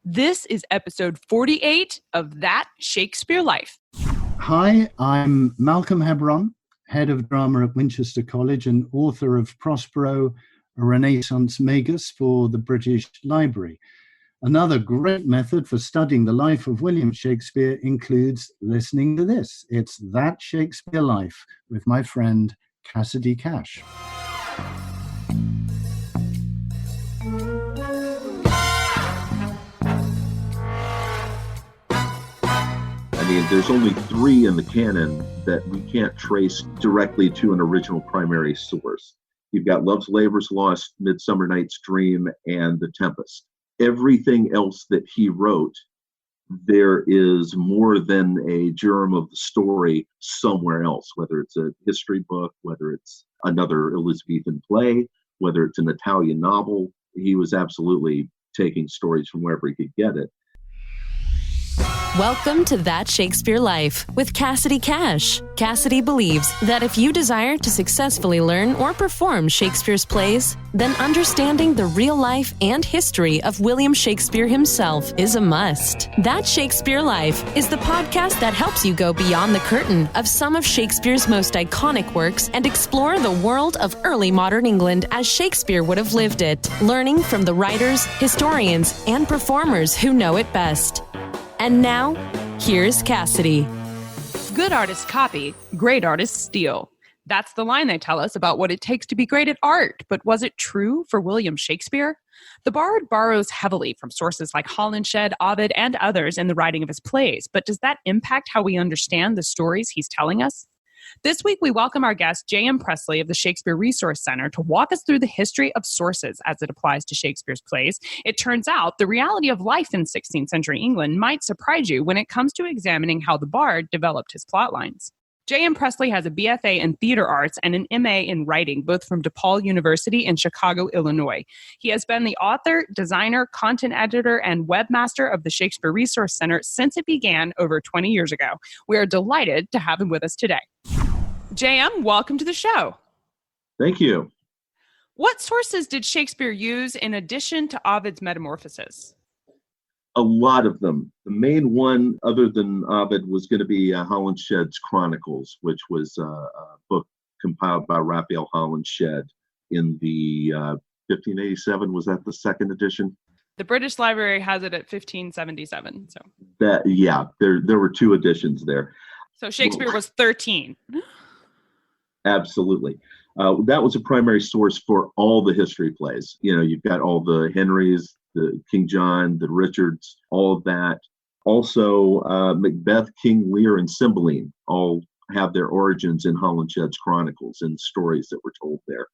This is episode 48 of That Shakespeare Life. Hi, I'm Malcolm Hebron, head of drama at Winchester College and author of Prospero, a Renaissance Magus for the British Library. Another great method for studying the life of William Shakespeare includes listening to this. It's That Shakespeare Life with my friend Cassidy Cash. There's only 3 in the canon that we can't trace directly to an original primary source. You've got Love's Labour's Lost, Midsummer Night's Dream, and The Tempest. Everything else that he wrote, there is more than a germ of the story somewhere else, whether it's a history book, whether it's another Elizabethan play, whether it's an Italian novel. He was absolutely taking stories from wherever he could get it. Welcome to That Shakespeare Life with Cassidy Cash. Cassidy believes that if you desire to successfully learn or perform Shakespeare's plays, then understanding the real life and history of William Shakespeare himself is a must. That Shakespeare Life is the podcast that helps you go beyond the curtain of some of Shakespeare's most iconic works and explore the world of early modern England as Shakespeare would have lived it, learning from the writers, historians, and performers who know it best. And now, here's Cassidy. Good artists copy, great artists steal. That's the line they tell us about what it takes to be great at art. But was it true for William Shakespeare? The bard borrows heavily from sources like Holinshed, Ovid, and others in the writing of his plays. But does that impact how we understand the stories he's telling us? This week, we welcome our guest, J.M. Pressley of the Shakespeare Resource Center, to walk us through the history of sources as it applies to Shakespeare's plays. It turns out the reality of life in 16th century England might surprise you when it comes to examining how the bard developed his plotlines. J.M. Pressley has a B.F.A. in theater arts and an M.A. in writing, both from DePaul University in Chicago, Illinois. He has been the author, designer, content editor, and webmaster of the Shakespeare Resource Center since it began over 20 years ago. We are delighted to have him with us today. J.M., welcome to the show. Thank you. What sources did Shakespeare use in addition to Ovid's Metamorphoses? A lot of them. The main one, other than Ovid, was going to be Holinshed's Chronicles, which was a book compiled by Raphael Holinshed in the 1587. Was that the second edition? The British Library has it at 1577. So there were 2 editions there. So Shakespeare was 13. Absolutely. That was a primary source for all the history plays. You've got all the Henrys, the King John, the Richards, all of that. Also, Macbeth, King Lear, and Cymbeline all have their origins in Holinshed's Chronicles and stories that were told there.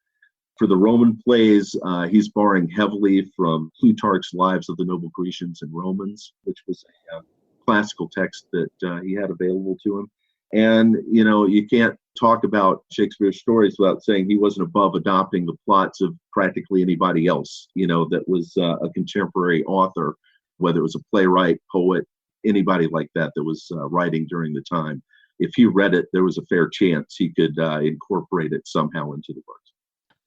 For the Roman plays, he's borrowing heavily from Plutarch's Lives of the Noble Grecians and Romans, which was a classical text that he had available to him. And, you can't talk about Shakespeare's stories without saying he wasn't above adopting the plots of practically anybody else, that was a contemporary author, whether it was a playwright, poet, anybody like that was writing during the time. If he read it, there was a fair chance he could incorporate it somehow into the works.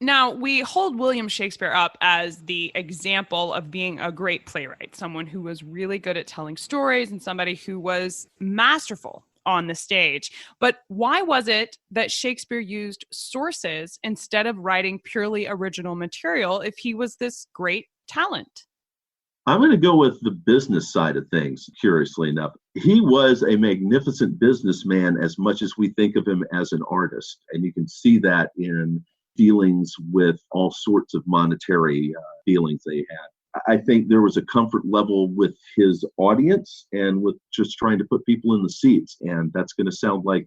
Now, we hold William Shakespeare up as the example of being a great playwright, someone who was really good at telling stories and somebody who was masterful on the stage. But why was it that Shakespeare used sources instead of writing purely original material if he was this great talent? I'm going to go with the business side of things, curiously enough. He was a magnificent businessman as much as we think of him as an artist. And you can see that in dealings with all sorts of monetary dealings they had. I think there was a comfort level with his audience and with just trying to put people in the seats. And that's going to sound like,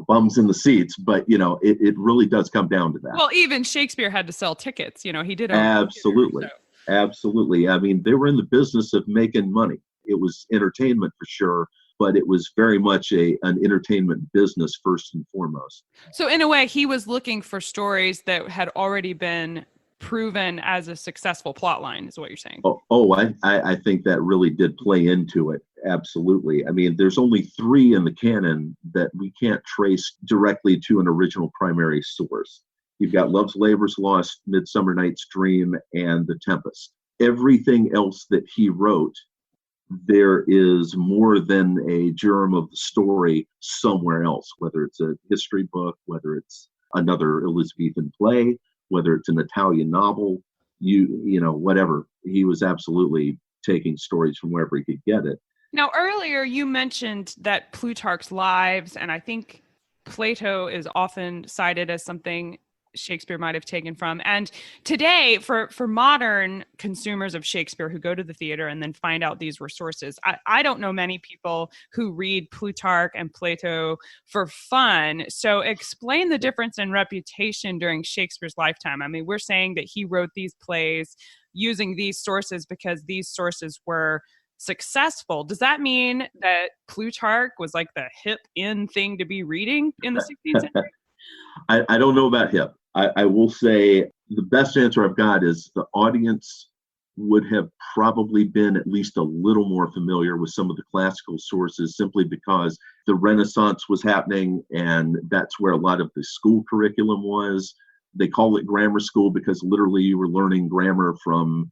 bums in the seats, but, it really does come down to that. Well, even Shakespeare had to sell tickets. He did. Absolutely. Theater, so. Absolutely. They were in the business of making money. It was entertainment for sure, but it was very much an entertainment business first and foremost. So in a way, he was looking for stories that had already been proven as a successful plot line, is what you're saying. I think that really did play into it. Absolutely. There's only 3 in the canon that we can't trace directly to an original primary source. You've got Love's Labour's Lost, Midsummer Night's Dream, and The Tempest. Everything else that he wrote, there is more than a germ of the story somewhere else, whether it's a history book, whether it's another Elizabethan play, whether it's an Italian novel, whatever. He was absolutely taking stories from wherever he could get it. Now, earlier you mentioned that Plutarch's Lives, and I think Plato is often cited as something Shakespeare might have taken from. And today, for modern consumers of Shakespeare who go to the theater and then find out these resources, I don't know many people who read Plutarch and Plato for fun. So explain the difference in reputation during Shakespeare's lifetime. I mean, we're saying that he wrote these plays using these sources because these sources were successful. Does that mean that Plutarch was like the hip in thing to be reading in the 16th century? I don't know about hip. I will say the best answer I've got is the audience would have probably been at least a little more familiar with some of the classical sources simply because the Renaissance was happening and that's where a lot of the school curriculum was. They call it grammar school because literally you were learning grammar from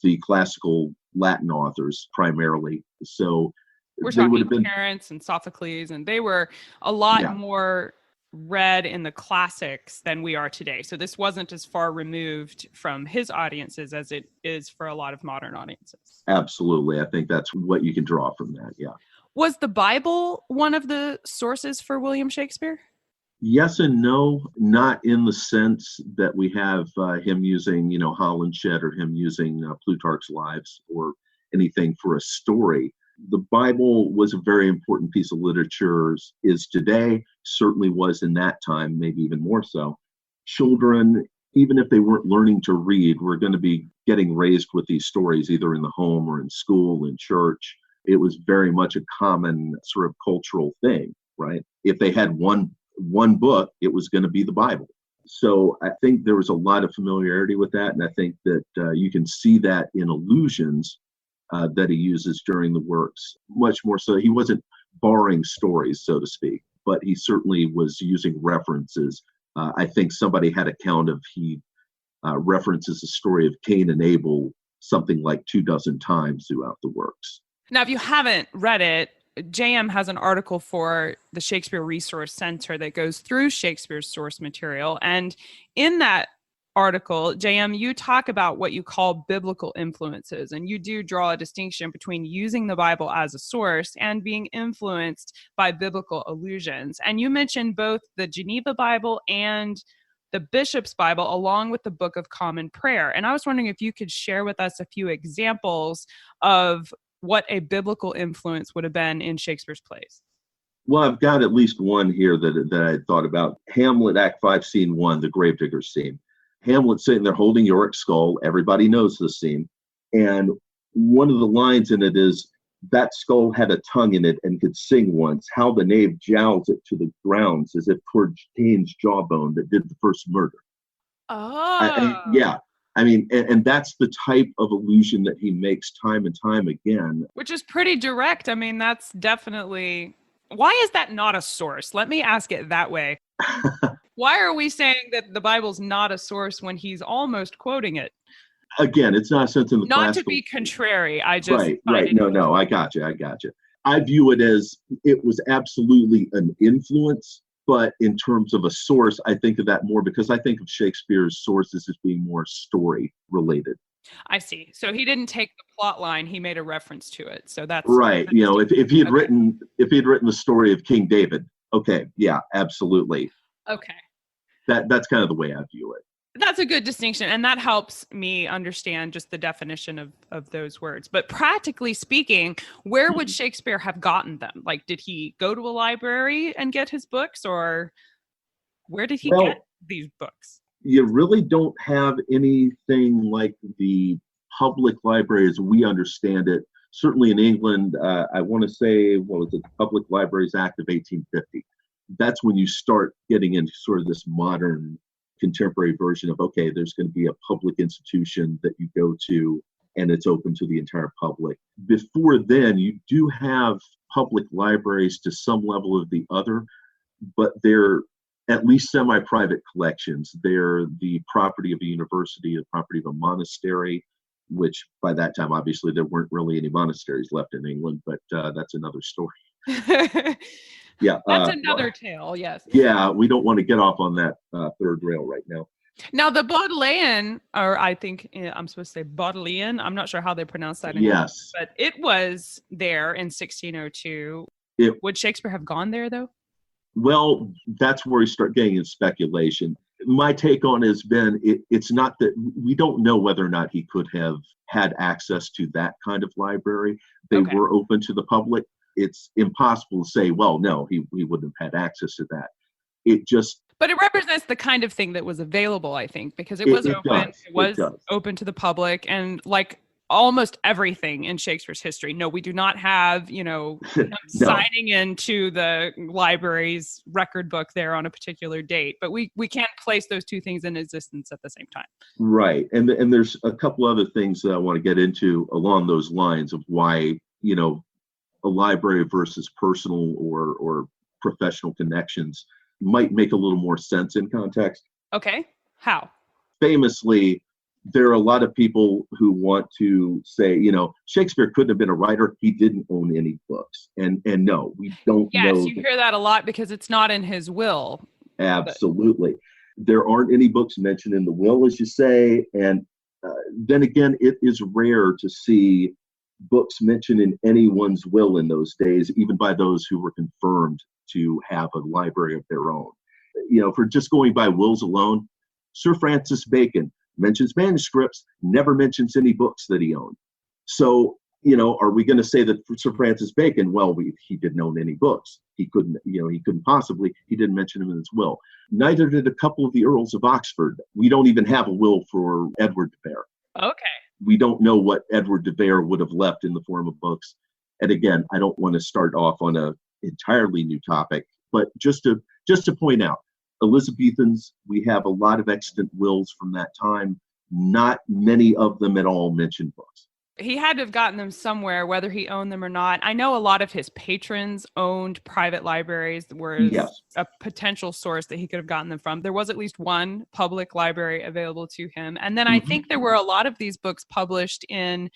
the classical Latin authors primarily. So we're talking Terence and Sophocles, and they were a lot more read in the classics than we are today. So this wasn't as far removed from his audiences as it is for a lot of modern audiences. Absolutely. I think that's what you can draw from that. Yeah. Was the Bible one of the sources for William Shakespeare? Yes and no, not in the sense that we have him using, Holinshed or him using Plutarch's Lives or anything for a story. The Bible was a very important piece of literature, is today, certainly was in that time, maybe even more so. Children, even if they weren't learning to read, were going to be getting raised with these stories, either in the home or in school, in church. It was very much a common sort of cultural thing, right? If they had one book, it was going to be the Bible. So I think there was a lot of familiarity with that, and I think that you can see that in allusions that he uses during the works, much more so. He wasn't borrowing stories, so to speak, but he certainly was using references. I think somebody had a count of he references the story of Cain and Abel something like 24 times throughout the works. Now, if you haven't read it, JM has an article for the Shakespeare Resource Center that goes through Shakespeare's source material. And in that article, JM, you talk about what you call biblical influences, and you do draw a distinction between using the Bible as a source and being influenced by biblical allusions. And you mentioned both the Geneva Bible and the Bishop's Bible, along with the Book of Common Prayer. And I was wondering if you could share with us a few examples of what a biblical influence would have been in Shakespeare's plays. Well, I've got at least one here that I thought about. Hamlet, Act 5, Scene 1, the gravedigger scene. Hamlet's sitting there holding Yorick's skull. Everybody knows this scene. And one of the lines in it is, that skull had a tongue in it and could sing once. How the knave jowls it to the grounds as if toward Cain's jawbone that did the first murder. Oh. And that's the type of allusion that he makes time and time again. Which is pretty direct. I mean, that's definitely... Why is that not a source? Let me ask it that way. Why are we saying that the Bible's not a source when he's almost quoting it? Again, it's not a sense in the not classical... to be contrary. I just... Right. No, I got you. I view it as it was absolutely an influence, but in terms of a source, I think of that more because I think of Shakespeare's sources as being more story related. I see. So he didn't take the plot line; he made a reference to it. So that's right. If he had written the story of King David, okay, yeah, absolutely. Okay. That's kind of the way I view it. That's a good distinction, and that helps me understand just the definition of those words. But practically speaking, where would Shakespeare have gotten them? Like, did he go to a library and get his books, or where did he get these books? You really don't have anything like the public library as we understand it. Certainly in England, I want to say, what was it, the Public Libraries Act of 1850. That's when you start getting into sort of this modern contemporary version of, okay, there's going to be a public institution that you go to and it's open to the entire public. Before then, you do have public libraries to some level or the other, but they're at least semi-private collections. They're the property of a university, the property of a monastery. which by that time, obviously, there weren't really any monasteries left in England, but that's another story. Yeah. That's another tale, yes. Yeah, we don't want to get off on that third rail right now. Now, the Bodleian, or I think I'm supposed to say Bodleian, I'm not sure how they pronounce that. Yes. But it was there in 1602. Would Shakespeare have gone there, though? Well, that's where we start getting into speculation. My take on it has been, it's not that we don't know whether or not he could have had access to that kind of library. They were open to the public. It's impossible to say, well, no, he wouldn't have had access to that. But it represents the kind of thing that was available, I think, because it was open. It was open to the public, and like almost everything in Shakespeare's history. No, we do not have, signing into the library's record book there on a particular date, but we can't place those two things in existence at the same time. Right. And there's a couple other things that I want to get into along those lines of why, a library versus personal or professional connections might make a little more sense in context. Okay. How? Famously, there are a lot of people who want to say, Shakespeare couldn't have been a writer. He didn't own any books. And no, we don't know. Yes, you hear that a lot because it's not in his will. Absolutely. There aren't any books mentioned in the will, as you say. And then again, it is rare to see books mentioned in anyone's will in those days, even by those who were confirmed to have a library of their own. For just going by wills alone, Sir Francis Bacon mentions manuscripts, never mentions any books that he owned. So, are we going to say that for Sir Francis Bacon, well, he didn't own any books. He couldn't possibly, he didn't mention them in his will. Neither did a couple of the Earls of Oxford. We don't even have a will for Edward de Vere. Okay. We don't know what Edward de Vere would have left in the form of books. And again, I don't want to start off on a entirely new topic, but just to point out, Elizabethans, we have a lot of extant wills from that time. Not many of them at all mention books. He had to have gotten them somewhere, whether he owned them or not. I know a lot of his patrons owned private libraries, were a potential source that he could have gotten them from. There was at least one public library available to him. And then I think there were a lot of these books published in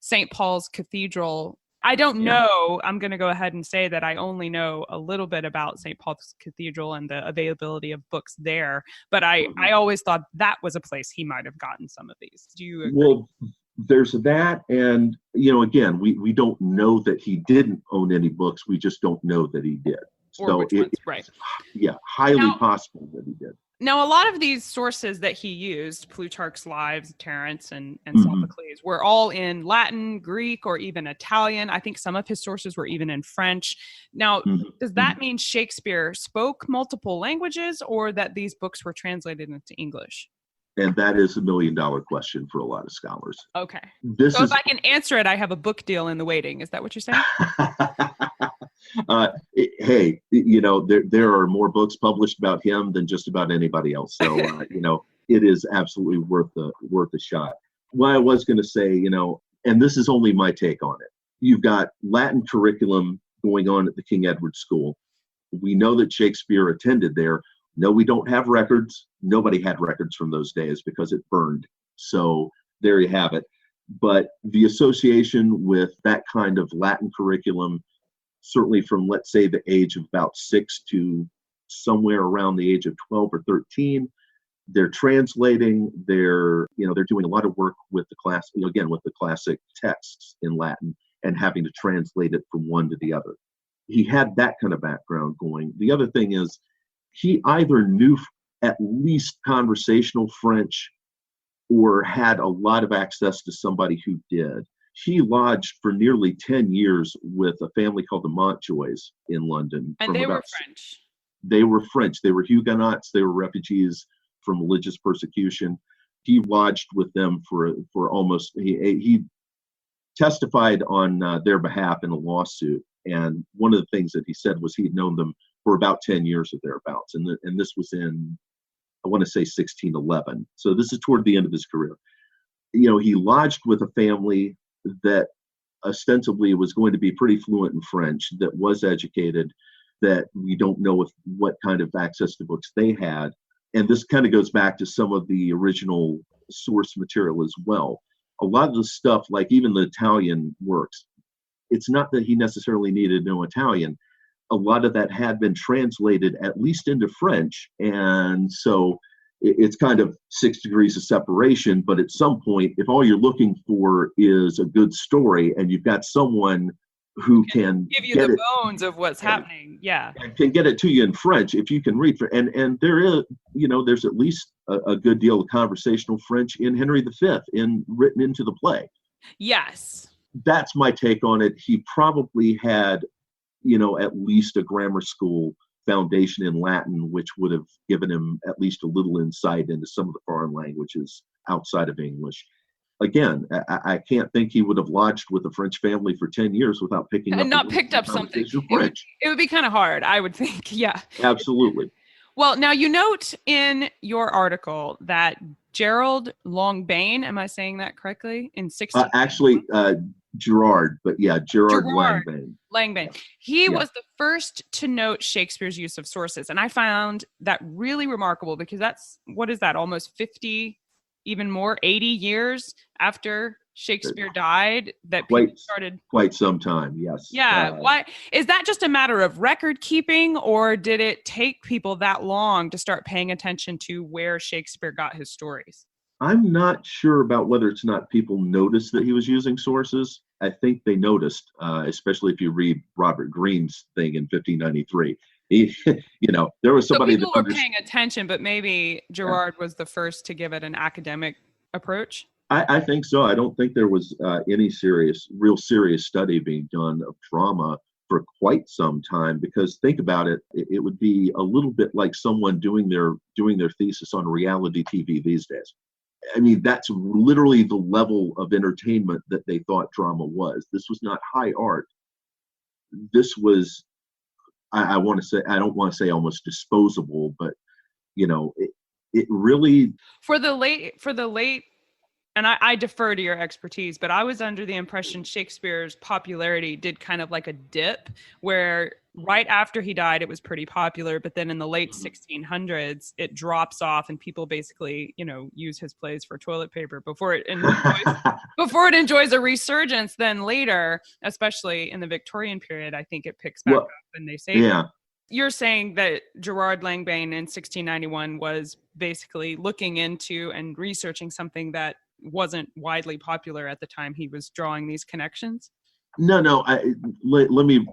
St. Paul's Cathedral. I don't know. I'm going to go ahead and say that I only know a little bit about St. Paul's Cathedral and the availability of books there. But I always thought that was a place he might have gotten some of these. Do you agree? Well, there's that. And, again, we don't know that he didn't own any books. We just don't know that he did. Or which ones, right. Yeah, highly possible that he did. Now, a lot of these sources that he used, Plutarch's Lives, Terence, and Sophocles, were all in Latin, Greek, or even Italian. I think some of his sources were even in French. Now, does that mean Shakespeare spoke multiple languages, or that these books were translated into English? And that is $1 million question for a lot of scholars. Okay. If I can answer it, I have a book deal in the waiting. Is that what you're saying? Hey, there are more books published about him than just about anybody else. So, it is absolutely worth a shot. What I was going to say, and this is only my take on it. You've got Latin curriculum going on at the King Edward School. We know that Shakespeare attended there. No, we don't have records. Nobody had records from those days because it burned. So there you have it. But the association with that kind of Latin curriculum, certainly from, let's say, the age of about 6 to somewhere around the age of 12 or 13, they're translating, they're doing a lot of work with with the classic texts in Latin and having to translate it from one to the other. He had that kind of background going. The other thing is, he either knew at least conversational French or had a lot of access to somebody who did. He lodged for nearly 10 years with a family called the Montjoys in London. And they were French. They were French. They were Huguenots. They were refugees from religious persecution. He lodged with them for almost, he testified on their behalf in a lawsuit. And one of the things that he said was he'd known them for about 10 years or thereabouts. And this was in, I want to say 1611. So this is toward the end of his career. He lodged with a family that ostensibly was going to be pretty fluent in French, that was educated, that we don't know what kind of access to books they had. And this kind of goes back to some of the original source material as well. a lot of the stuff, like even the Italian works, it's not that he necessarily needed to know Italian. A lot of that had been translated at least into French. And so it's kind of 6 degrees of separation. But at some point, if all you're looking for is a good story and you've got someone who can give you the bones of what's happening, and can get it to you in French, if you can read, and there is, there's at least a good deal of conversational French in Henry V written into the play. Yes. That's my take on it. He probably had, at least a grammar school foundation in Latin, which would have given him at least a little insight into some of the foreign languages outside of English. Again, I can't think he would have lodged with a French family for 10 years without picking up something. French. It would be kind of hard, I would think. Yeah. Absolutely. Well, now you note in your article that Gerald Longbane, am I saying that correctly? In 16. Actually, Gerard, but yeah, Gerard Langbane. He was the first to note Shakespeare's use of sources. And I found that really remarkable because almost 50, even more, 80 years after Shakespeare died that people started. Quite some time, yes. Yeah. Why is that just a matter of record keeping, or did it take people that long to start paying attention to where Shakespeare got his stories? I'm not sure about whether it's not people noticed that he was using sources. I think they noticed, especially if you read Robert Greene's thing in 1593. There was somebody people were paying attention, but maybe Gerard was the first to give it an academic approach. I think so. I don't think there was any real serious study being done of drama for quite some time, because think about it, it would be a little bit like someone doing their thesis on reality TV these days. I mean, that's literally the level of entertainment that they thought drama was. This was not high art. This was, I don't want to say almost disposable, but it really for the late. And I defer to your expertise, but I was under the impression Shakespeare's popularity did kind of like a dip, where right after he died, it was pretty popular. But then in the late 1600s, it drops off and people basically, use his plays for toilet paper before it enjoys a resurgence. Then later, especially in the Victorian period, I think it picks back up and they say, You're saying that Gerard Langbane in 1691 was basically looking into and researching something that wasn't widely popular at the time he was drawing these connections? No. Let me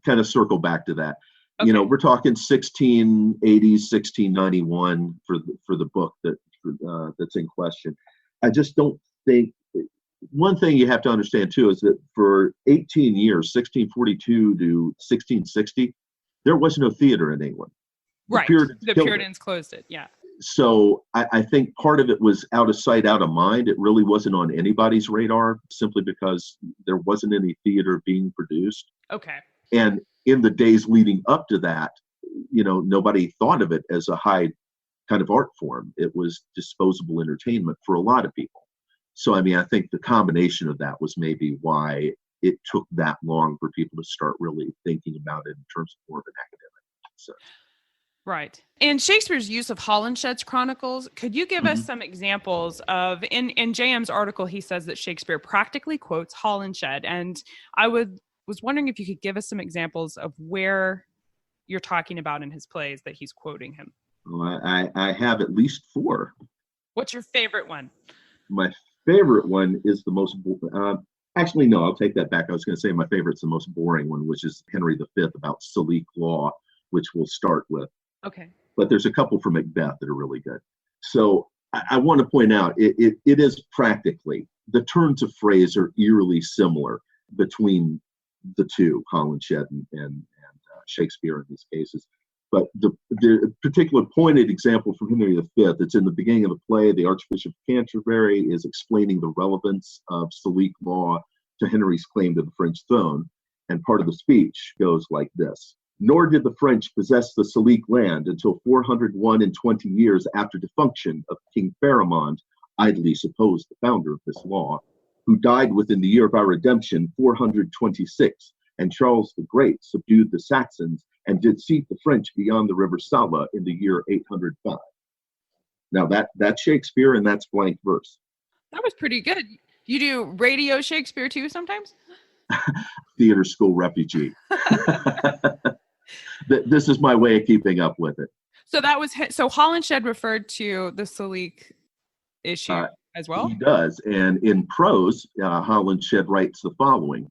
kind of circle back to that. Okay. We're talking 1680s, 1691 for the book that's in question. I just don't think. One thing you have to understand too is that for 18 years, 1642 to 1660, there was no theater in England. Right. The Puritans closed it. Yeah. So I think part of it was out of sight, out of mind. It really wasn't on anybody's radar simply because there wasn't any theater being produced. Okay. And in the days leading up to that, nobody thought of it as a high kind of art form. It was disposable entertainment for a lot of people. So, I mean, I think the combination of that was maybe why it took that long for people to start really thinking about it in terms of more of an academic sense. Right. In Shakespeare's use of Holinshed's chronicles, could you give us some examples of, in JM's article, he says that Shakespeare practically quotes Holinshed. And I was wondering if you could give us some examples of where you're talking about in his plays that he's quoting him. Well, I have at least 4. What's your favorite one? My favorite one is the most, actually, no, I'll take that back. I was going to say my favorite's the most boring one, which is Henry V about Salique law, which we'll start with. Okay. But there's a couple from Macbeth that are really good. So I want to point out, it is practically, the turns of phrase are eerily similar between the two, Holinshed and Shakespeare in these cases. But the particular pointed example from Henry V, it's in the beginning of the play. The Archbishop of Canterbury is explaining the relevance of Salique law to Henry's claim to the French throne. And part of the speech goes like this. Nor did the French possess the Salique land until 421 years after defunction of King Pharamond, idly supposed the founder of this law, who died within the year of our redemption, 426, and Charles the Great subdued the Saxons and did seat the French beyond the river Sala in the year 805. Now that's Shakespeare, and that's blank verse. That was pretty good. You do radio Shakespeare too sometimes? Theater school refugee. This is my way of keeping up with it. So Holinshed referred to the Salique issue as well? He does. And in prose, Holinshed writes the following.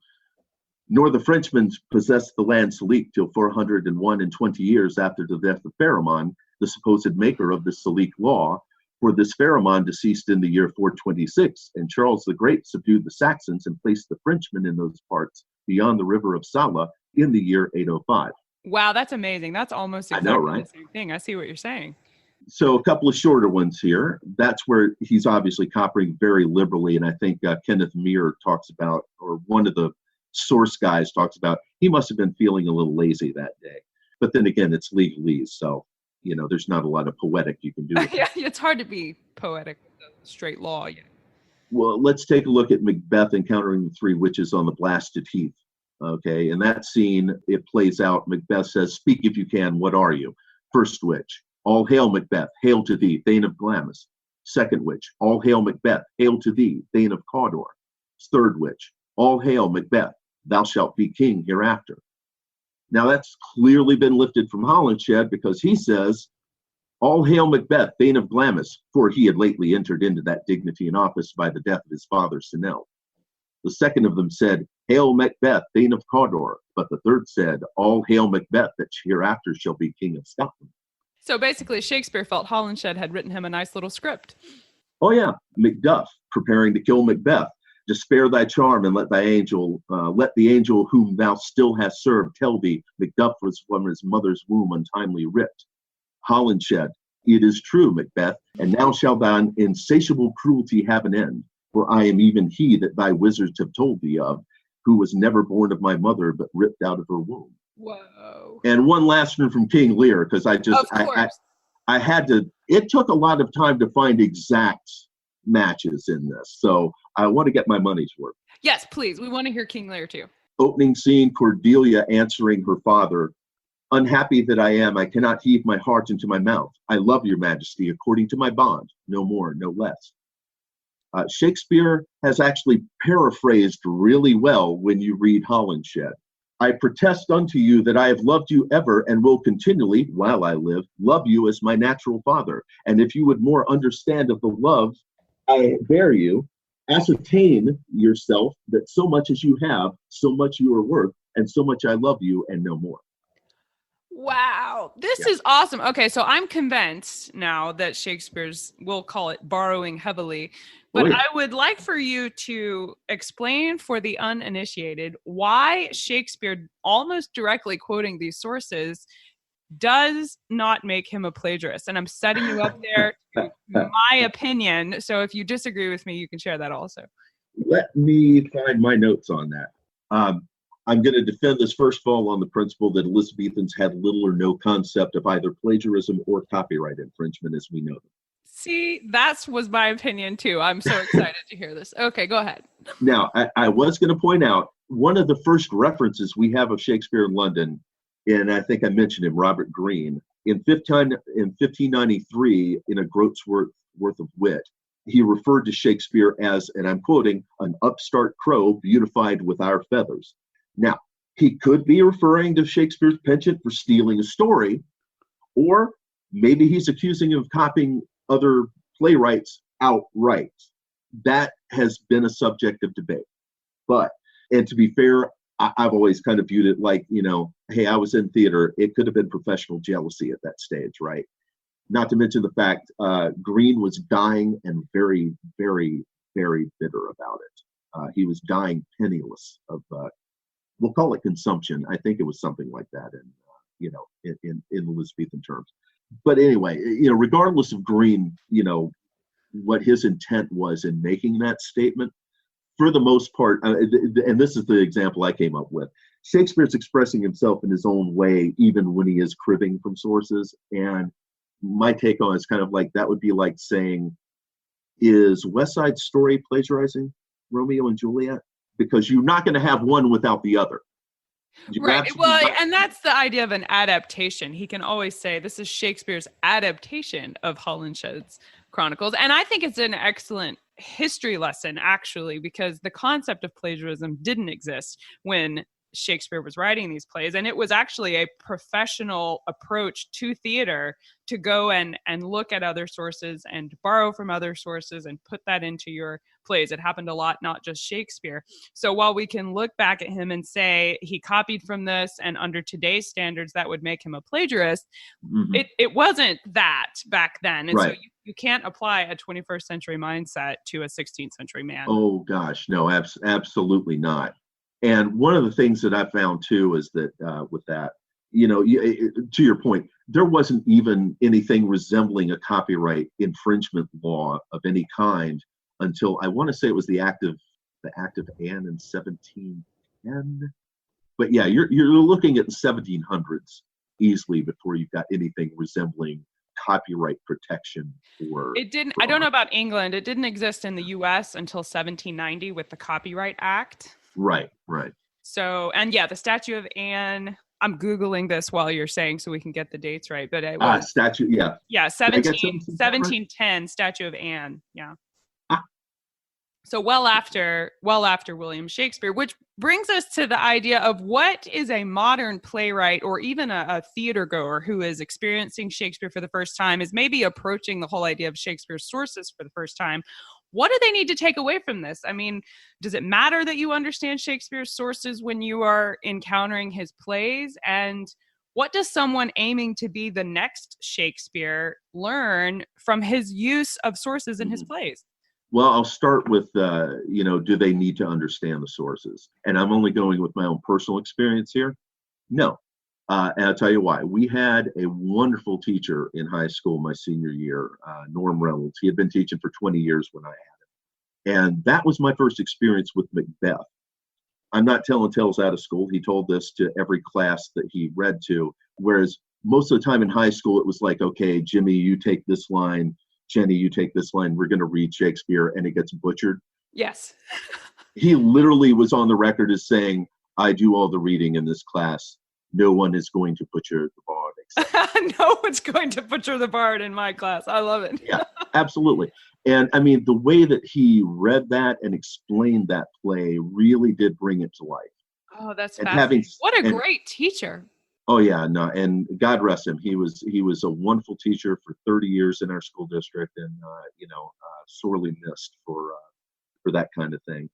Nor the Frenchmen possessed the land Salique till 401 and 20 years after the death of Pharamond, the supposed maker of the Salique law. For this Pharamond deceased in the year 426, and Charles the Great subdued the Saxons and placed the Frenchmen in those parts beyond the river of Sala in the year 805. Wow, that's amazing. That's almost exactly the same thing. I see what you're saying. So a couple of shorter ones here. That's where he's obviously copying very liberally, and I think Kenneth Meare talks about, or one of the source guys talks about, he must have been feeling a little lazy that day. But then again, it's legalese, so there's not a lot of poetic you can do. Yeah, it's hard to be poetic with the straight law. Yeah. Well, let's take a look at Macbeth encountering the three witches on the blasted heath. Okay, in that scene, it plays out. Macbeth says, "Speak if you can, what are you?" First witch, "All hail Macbeth, hail to thee, Thane of Glamis." Second witch, "All hail Macbeth, hail to thee, Thane of Cawdor." Third witch, "All hail Macbeth, thou shalt be king hereafter." Now that's clearly been lifted from Holinshed, because he says, "All hail Macbeth, Thane of Glamis," for he had lately entered into that dignity and office by the death of his father Sinel. The second of them said, "Hail Macbeth, Thane of Cawdor," but the third said, "All hail Macbeth, that hereafter shall be king of Scotland." So basically, Shakespeare felt Holinshed had written him a nice little script. Oh yeah, Macduff preparing to kill Macbeth. "Despair thy charm and let the angel whom thou still hast served tell thee, Macduff was from his mother's womb untimely ripped." Holinshed, "It is true, Macbeth, and now shall thine insatiable cruelty have an end. For I am even he that thy wizards have told thee of, who was never born of my mother, but ripped out of her womb." Whoa. And one last one from King Lear, because I had to, it took a lot of time to find exact matches in this. So I want to get my money's worth. Yes, please. We want to hear King Lear too. Opening scene, Cordelia answering her father, "Unhappy that I am, I cannot heave my heart into my mouth. I love your majesty according to my bond, no more, no less." Shakespeare has actually paraphrased really well when you read Holinshed. "I protest unto you that I have loved you ever and will continually, while I live, love you as my natural father. And if you would more understand of the love I bear you, ascertain yourself that so much as you have, so much you are worth, and so much I love you and no more." Wow. This is awesome. Okay, so I'm convinced now that Shakespeare's, we'll call it borrowing heavily, but I would like for you to explain for the uninitiated why Shakespeare, almost directly quoting these sources, does not make him a plagiarist. And I'm setting you up there to my opinion. So if you disagree with me, you can share that also. Let me find my notes on that. I'm going to defend this first of all on the principle that Elizabethans had little or no concept of either plagiarism or copyright infringement as we know them. See, that was my opinion too. I'm so excited to hear this. Okay, go ahead. Now, I was going to point out one of the first references we have of Shakespeare in London, and I think I mentioned him, Robert Greene, in 1593, in A Groat's Worth of Wit, he referred to Shakespeare as, and I'm quoting, "an upstart crow beautified with our feathers." Now, he could be referring to Shakespeare's penchant for stealing a story, or maybe he's accusing him of copying other playwrights outright. That has been a subject of debate. But, and to be fair, I've always kind of viewed it like, hey, I was in theater. It could have been professional jealousy at that stage, right? Not to mention the fact Greene was dying and very, very, very bitter about it. He was dying penniless of, we'll call it consumption. I think it was something like that in Elizabethan terms. But anyway, regardless of Greene, what his intent was in making that statement, for the most part, and this is the example I came up with, Shakespeare's expressing himself in his own way, even when he is cribbing from sources. And my take on it is kind of like, that would be like saying, is West Side Story plagiarizing Romeo and Juliet? Because you're not going to have one without the other. Right. Well, and that's the idea of an adaptation. He can always say, this is Shakespeare's adaptation of Holinshed's Chronicles. And I think it's an excellent history lesson, actually, because the concept of plagiarism didn't exist when Shakespeare was writing these plays. And it was actually a professional approach to theater to go and look at other sources and borrow from other sources and put that into your plays. It happened a lot, not just Shakespeare. So while we can look back at him and say he copied from this, and under today's standards, that would make him a plagiarist, it wasn't that back then. And so you can't apply a 21st century mindset to a 16th century man. Oh, gosh, no, absolutely not. And one of the things that I found too is that with that, to your point, there wasn't even anything resembling a copyright infringement law of any kind until, I want to say it was the Act of Anne in 1710. But yeah, you're looking at the 1700s easily before you've got anything resembling copyright protection for. It didn't. I don't know about England. It didn't exist in the U.S. until 1790 with the Copyright Act. Right. So, and yeah, the Statue of Anne, I'm Googling this while you're saying so we can get the dates right, but it was statue, yeah. Yeah, 1710 Statue of Anne, yeah. So well after William Shakespeare, which brings us to the idea of what is a modern playwright or even a theater goer who is experiencing Shakespeare for the first time, is maybe approaching the whole idea of Shakespeare's sources for the first time. What do they need to take away from this? I mean, does it matter that you understand Shakespeare's sources when you are encountering his plays? And what does someone aiming to be the next Shakespeare learn from his use of sources in his plays? Well, I'll start with, do they need to understand the sources? And I'm only going with my own personal experience here. No. And I'll tell you why. We had a wonderful teacher in high school my senior year, Norm Reynolds. He had been teaching for 20 years when I had him. And that was my first experience with Macbeth. I'm not telling tales out of school. He told this to every class that he read to, whereas most of the time in high school, it was like, okay, Jimmy, you take this line. Jenny, you take this line. We're going to read Shakespeare, and it gets butchered. Yes. He literally was on the record as saying, I do all the reading in this class. No one is going to butcher the bard. No one's going to butcher the bard in my class. I love it. Yeah, absolutely. And I mean, the way that he read that and explained that play really did bring it to life. Oh, that's fascinating. What a great teacher. Oh yeah, no, and God rest him. He was a wonderful teacher for 30 years in our school district, and sorely missed for that kind of thing.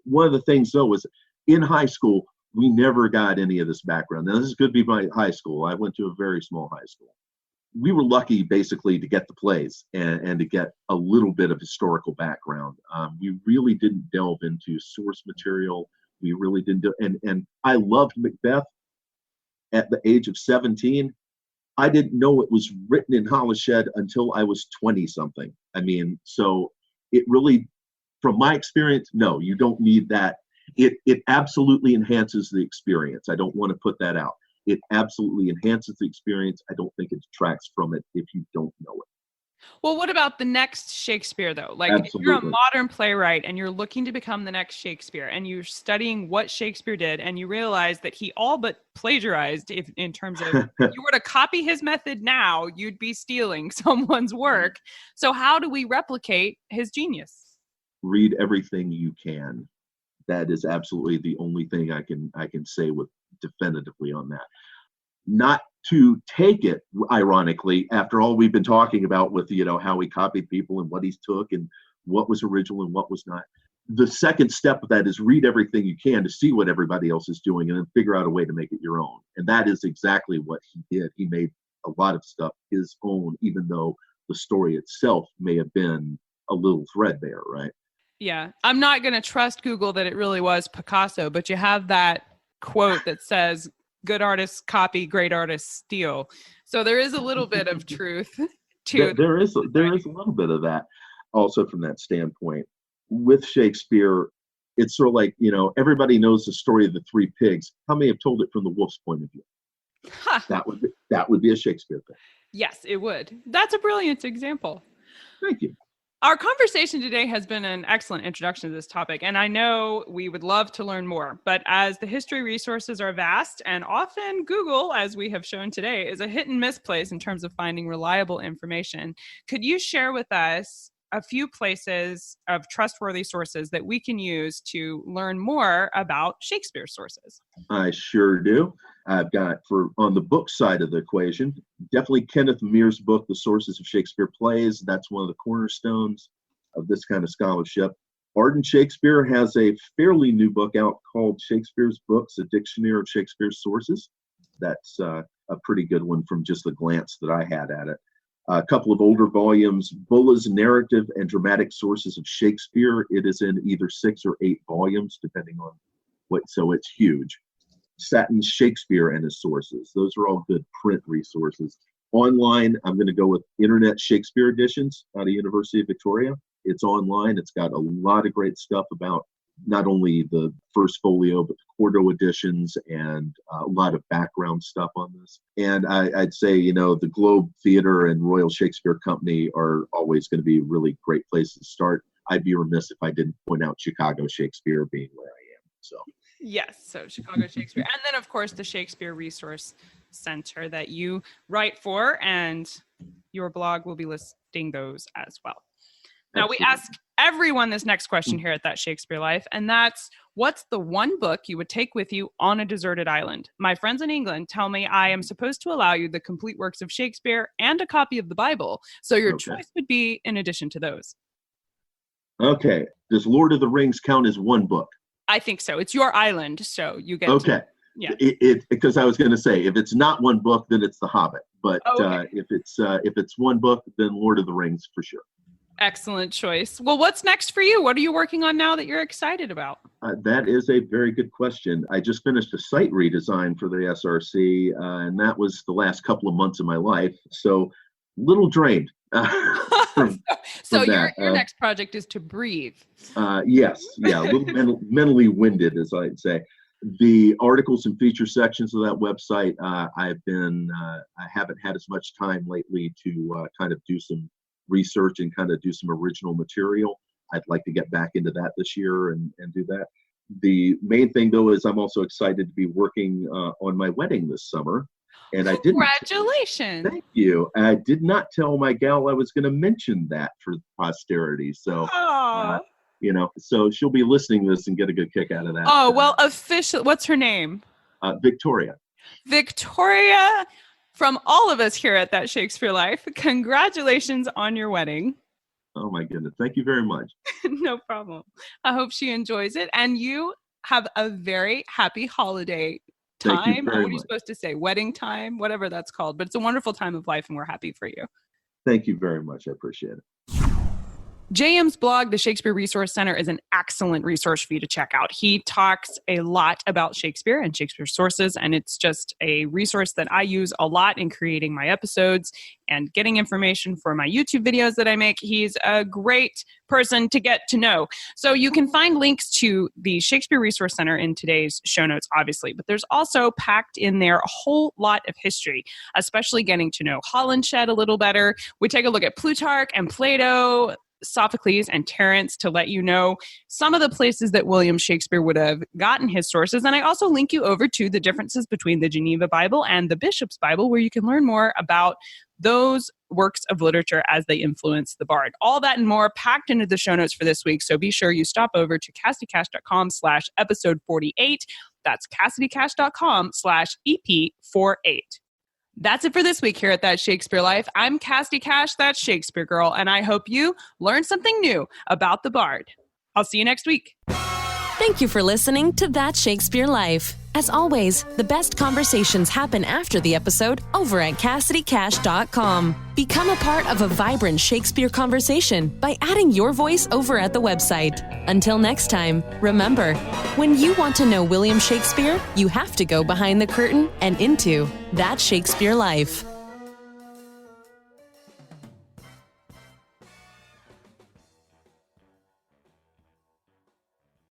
One of the things though was in high school we never got any of this background. Now this could be my high school. I went to a very small high school. We were lucky basically to get the plays and to get a little bit of historical background. We really didn't delve into source material. We really didn't do, and I loved Macbeth. At the age of 17, I didn't know it was written in Holinshed until I was 20 something. I mean, so it really, from my experience, no, you don't need that. It absolutely enhances the experience. I don't want to put that out. It absolutely enhances the experience. I don't think it detracts from it if you don't know it. Well, what about the next Shakespeare, though? Like, Absolutely. If you're a modern playwright and you're looking to become the next Shakespeare, and you're studying what Shakespeare did, and you realize that he all but plagiarized in terms of, if you were to copy his method now, you'd be stealing someone's work. So how do we replicate his genius? Read everything you can. That is absolutely the only thing I can say with definitively on that. Not to take it, ironically, after all we've been talking about with, how he copied people and what he took and what was original and what was not. The second step of that is read everything you can to see what everybody else is doing and then figure out a way to make it your own. And that is exactly what he did. He made a lot of stuff his own, even though the story itself may have been a little threadbare, right? Yeah. I'm not going to trust Google that it really was Picasso, but you have that quote that says, good artists copy, great artists steal. So there is a little bit of truth to it. There is a little bit of that also from that standpoint. With Shakespeare, it's sort of like, everybody knows the story of the three pigs. How many have told it from the wolf's point of view? Huh. That would be a Shakespeare thing. Yes, it would. That's a brilliant example. Thank you. Our conversation today has been an excellent introduction to this topic, and I know we would love to learn more, but as the history resources are vast, and often Google, as we have shown today, is a hit and miss place in terms of finding reliable information, could you share with us a few places of trustworthy sources that we can use to learn more about Shakespeare sources? I sure do. I've got, on the book side of the equation, definitely Kenneth Mere's book, The Sources of Shakespeare Plays. That's one of the cornerstones of this kind of scholarship. Arden Shakespeare has a fairly new book out called Shakespeare's Books, a Dictionary of Shakespeare's Sources. That's a pretty good one from just the glance that I had at it. A couple of older volumes, Bulla's Narrative and Dramatic Sources of Shakespeare. It is in either 6 or 8 volumes, depending on so it's huge. Satton's Shakespeare and His Sources. Those are all good print resources. Online, I'm going to go with Internet Shakespeare Editions out of University of Victoria. It's online. It's got a lot of great stuff about not only the first folio, but the quarto editions and a lot of background stuff on this. And I'd say, the Globe Theatre and Royal Shakespeare Company are always going to be really great places to start. I'd be remiss if I didn't point out Chicago Shakespeare being where I am. So yes, so Chicago Shakespeare. And then, of course, the Shakespeare Resource Center that you write for, and your blog will be listing those as well. Now, we ask everyone this next question here at That Shakespeare Life, and that's, what's the one book you would take with you on a deserted island? My friends in England tell me I am supposed to allow you the complete works of Shakespeare and a copy of the Bible, so your choice would be in addition to those. Okay. Does Lord of the Rings count as one book? I think so. It's your island, so you get to, yeah. Because I was going to say, if it's not one book, then it's The Hobbit. But if it's one book, then Lord of the Rings for sure. Excellent choice. Well, what's next for you? What are you working on now that you're excited about? That is a very good question. I just finished a site redesign for the SRC, and that was the last couple of months of my life. So, little drained. So your next project is to breathe. Yes. Yeah. A little mentally winded, as I'd say. The articles and feature sections of that website, I haven't had as much time lately to kind of do some research and kind of do some original material. I'd like to get back into that this year and do that. The main thing, though, is I'm also excited to be working on my wedding this summer. And Congratulations. Thank you. I did not tell my gal I was going to mention that for posterity. So, so she'll be listening to this and get a good kick out of that. Oh, well, officially, what's her name? Victoria. Victoria, from all of us here at That Shakespeare Life, congratulations on your wedding. Oh, my goodness. Thank you very much. No problem. I hope she enjoys it. And you have a very happy holiday time. What are you supposed to say? Wedding time, whatever that's called. But it's a wonderful time of life, and we're happy for you. Thank you very much. I appreciate it. JM's blog, the Shakespeare Resource Center, is an excellent resource for you to check out. He talks a lot about Shakespeare and Shakespeare sources, and it's just a resource that I use a lot in creating my episodes and getting information for my YouTube videos that I make. He's a great person to get to know. So you can find links to the Shakespeare Resource Center in today's show notes, obviously, but there's also packed in there a whole lot of history, especially getting to know Holinshed a little better. We take a look at Plutarch and Plato, Sophocles and Terence to let you know some of the places that William Shakespeare would have gotten his sources. And I also link you over to the differences between the Geneva Bible and the Bishop's Bible, where you can learn more about those works of literature as they influence the bard. All that and more packed into the show notes for this week. So be sure you stop over to CassidyCash.com/episode 48. That's CassidyCash.com/EP48. That's it for this week here at That Shakespeare Life. I'm Cassidy Cash, that Shakespeare girl, and I hope you learned something new about the bard. I'll see you next week. Thank you for listening to That Shakespeare Life. As always, the best conversations happen after the episode over at CassidyCash.com. Become a part of a vibrant Shakespeare conversation by adding your voice over at the website. Until next time, remember, when you want to know William Shakespeare, you have to go behind the curtain and into That Shakespeare Life.